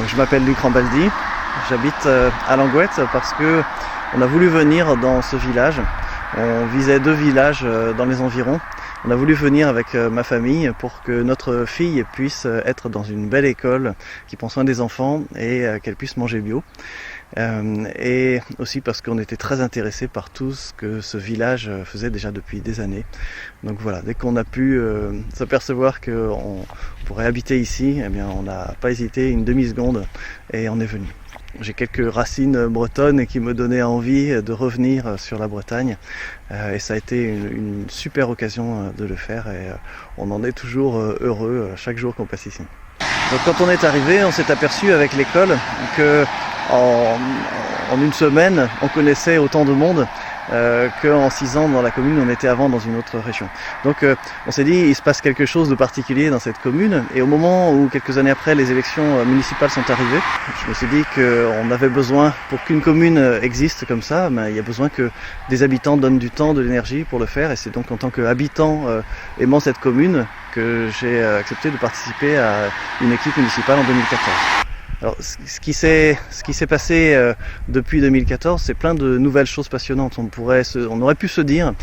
Donc, je m'appelle Luc Rambaldi, j'habite à Langouette parce qu'on a voulu venir dans ce village. On visait 2 villages dans les environs. On a voulu venir avec ma famille pour que notre fille puisse être dans une belle école qui prend soin des enfants et qu'elle puisse manger bio. Et aussi parce qu'on était très intéressés par tout ce que ce village faisait déjà depuis des années. Donc voilà, dès qu'on a pu s'apercevoir qu'on pourrait habiter ici, eh bien on n'a pas hésité une demi-seconde et on est venu. J'ai quelques racines bretonnes qui me donnaient envie de revenir sur la Bretagne et ça a été une super occasion de le faire et on en est toujours heureux chaque jour qu'on passe ici. Donc quand on est arrivé, on s'est aperçu avec l'école que en une semaine, on connaissait autant de monde qu'en 6 ans dans la commune on était avant dans une autre région. Donc on s'est dit il se passe quelque chose de particulier dans cette commune et au moment où quelques années après les élections municipales sont arrivées, je me suis dit qu'on avait besoin, pour qu'une commune existe comme ça, il y a besoin que des habitants donnent du temps, de l'énergie pour le faire et c'est donc en tant qu'habitant aimant cette commune que j'ai accepté de participer à une équipe municipale en 2014. Alors, ce qui s'est passé depuis 2014, c'est plein de nouvelles choses passionnantes. On aurait pu se dire,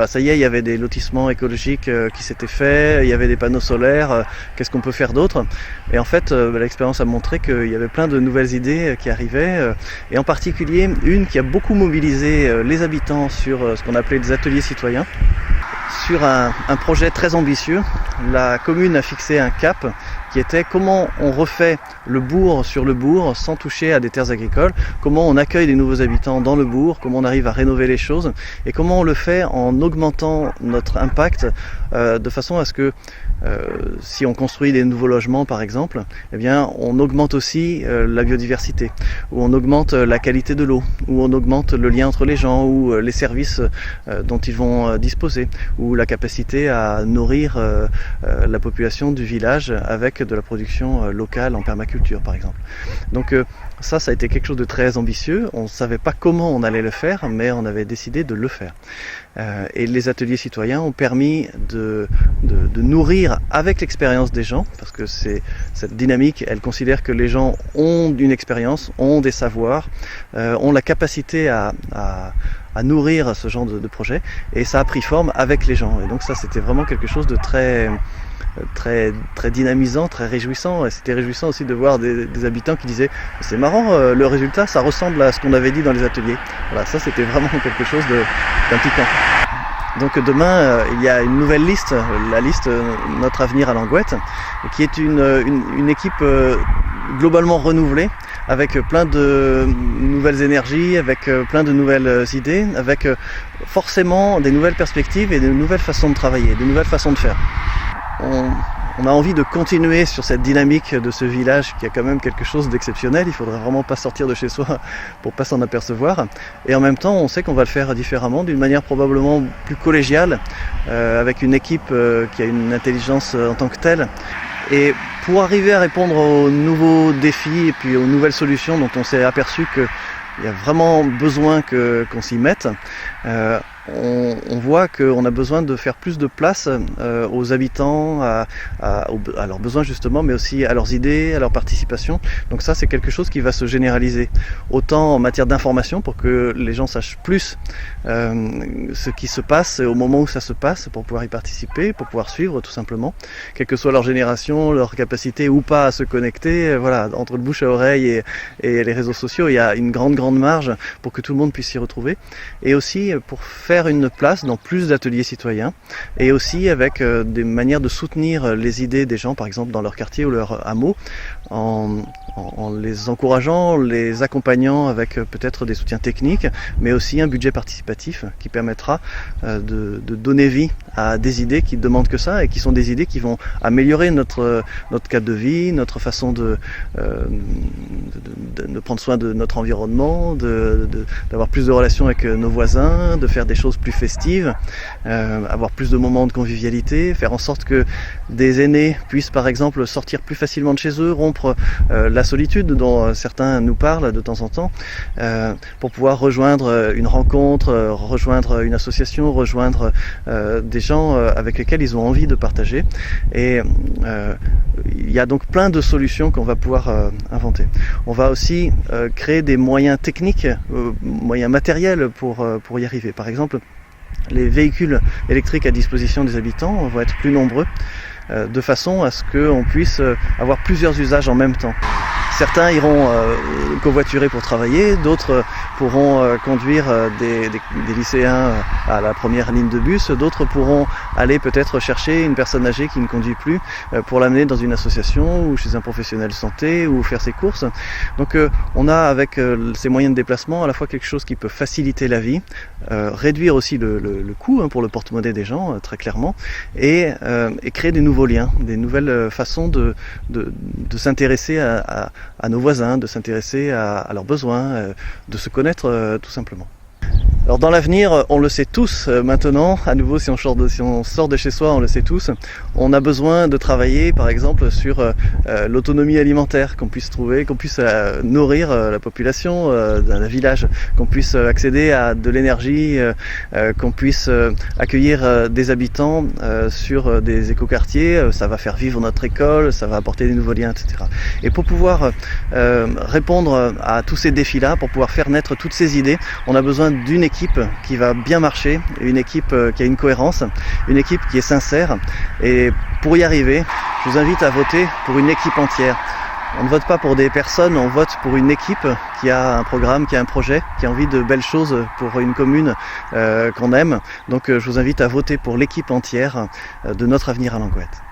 ça y est, il y avait des lotissements écologiques qui s'étaient faits, il y avait des panneaux solaires, qu'est-ce qu'on peut faire d'autre? Et en fait, l'expérience a montré qu'il y avait plein de nouvelles idées qui arrivaient, et en particulier une qui a beaucoup mobilisé les habitants sur ce qu'on appelait des ateliers citoyens. Sur un projet très ambitieux, la commune a fixé un cap qui était comment on refait le bourg sur le bourg sans toucher à des terres agricoles, comment on accueille des nouveaux habitants dans le bourg, comment on arrive à rénover les choses et comment on le fait en augmentant notre impact de façon à ce que si on construit des nouveaux logements par exemple, eh bien on augmente aussi la biodiversité, ou on augmente la qualité de l'eau, ou on augmente le lien entre les gens, ou les services dont ils vont disposer, ou la capacité à nourrir la population du village avec de la production locale en permaculture par exemple. Donc ça a été quelque chose de très ambitieux, on ne savait pas comment on allait le faire, mais on avait décidé de le faire. Et les ateliers citoyens ont permis de nourrir avec l'expérience des gens, parce que cette dynamique, elle considère que les gens ont une expérience, ont des savoirs, ont la capacité à nourrir ce genre de projet, et ça a pris forme avec les gens. Et donc ça, c'était vraiment quelque chose de très dynamisant, très réjouissant, et c'était réjouissant aussi de voir des habitants qui disaient c'est marrant, le résultat ça ressemble à ce qu'on avait dit dans les ateliers. Voilà, ça c'était vraiment quelque chose d'impliquant. Donc demain il y a une nouvelle liste, la liste Notre Avenir à Langouette, qui est une équipe globalement renouvelée, avec plein de nouvelles énergies, avec plein de nouvelles idées, avec forcément des nouvelles perspectives et de nouvelles façons de travailler, de nouvelles façons de faire. On a envie de continuer sur cette dynamique de ce village qui a quand même quelque chose d'exceptionnel. Il faudrait vraiment pas sortir de chez soi pour pas s'en apercevoir. Et en même temps, on sait qu'on va le faire différemment, d'une manière probablement plus collégiale, avec une équipe qui a une intelligence en tant que telle. Et pour arriver à répondre aux nouveaux défis et puis aux nouvelles solutions dont on s'est aperçu qu'il y a vraiment besoin qu'on s'y mette, on voit qu'on a besoin de faire plus de place aux habitants, à leurs besoins justement, mais aussi à leurs idées, à leur participation. Donc ça, c'est quelque chose qui va se généraliser, autant en matière d'information pour que les gens sachent plus ce qui se passe au moment où ça se passe, pour pouvoir y participer, pour pouvoir suivre tout simplement, quelle que soit leur génération, leur capacité ou pas à se connecter. Voilà, entre le bouche à oreille et les réseaux sociaux, il y a une grande marge pour que tout le monde puisse s'y retrouver, et aussi pour faire une place dans plus d'ateliers citoyens, et aussi avec des manières de soutenir les idées des gens, par exemple dans leur quartier ou leur hameau, en les encourageant, les accompagnant avec peut-être des soutiens techniques, mais aussi un budget participatif qui permettra de donner vie à des idées qui ne demandent que ça, et qui sont des idées qui vont améliorer notre cadre de vie, notre façon de prendre soin de notre environnement, d'avoir plus de relations avec nos voisins, de faire des choses plus festives, avoir plus de moments de convivialité, faire en sorte que des aînés puissent par exemple sortir plus facilement de chez eux, rompre la solitude dont certains nous parlent de temps en temps, pour pouvoir rejoindre une rencontre, rejoindre une association, rejoindre des gens avec lesquels ils ont envie de partager. Et il y a donc plein de solutions qu'on va pouvoir inventer. On va aussi créer des moyens techniques, moyens matériels pour y arriver. Par exemple, les véhicules électriques à disposition des habitants vont être plus nombreux, de façon à ce qu'on puisse avoir plusieurs usages en même temps. Certains iront covoiturer pour travailler, d'autres pourront conduire des lycéens à la première ligne de bus, d'autres pourront aller peut-être chercher une personne âgée qui ne conduit plus pour l'amener dans une association ou chez un professionnel de santé ou faire ses courses. Donc on a avec ces moyens de déplacement à la fois quelque chose qui peut faciliter la vie, réduire aussi le coût pour le porte-monnaie des gens, très clairement, et créer des nouveaux liens, des nouvelles façons de s'intéresser à nos voisins, de s'intéresser à leurs besoins, de se connaître tout simplement. Alors dans l'avenir, on le sait tous maintenant, à nouveau si on sort de chez soi, on le sait tous, on a besoin de travailler par exemple sur l'autonomie alimentaire, qu'on puisse nourrir la population d'un village, qu'on puisse accéder à de l'énergie, qu'on puisse accueillir des habitants sur des écoquartiers, ça va faire vivre notre école, ça va apporter des nouveaux liens, etc. Et pour pouvoir répondre à tous ces défis-là, pour pouvoir faire naître toutes ces idées, on a besoin d'une équipe qui va bien marcher, une équipe qui a une cohérence, une équipe qui est sincère. Et pour y arriver, je vous invite à voter pour une équipe entière. On ne vote pas pour des personnes, on vote pour une équipe qui a un programme, qui a un projet, qui a envie de belles choses pour une commune qu'on aime. Donc je vous invite à voter pour l'équipe entière de notre avenir à Langouette.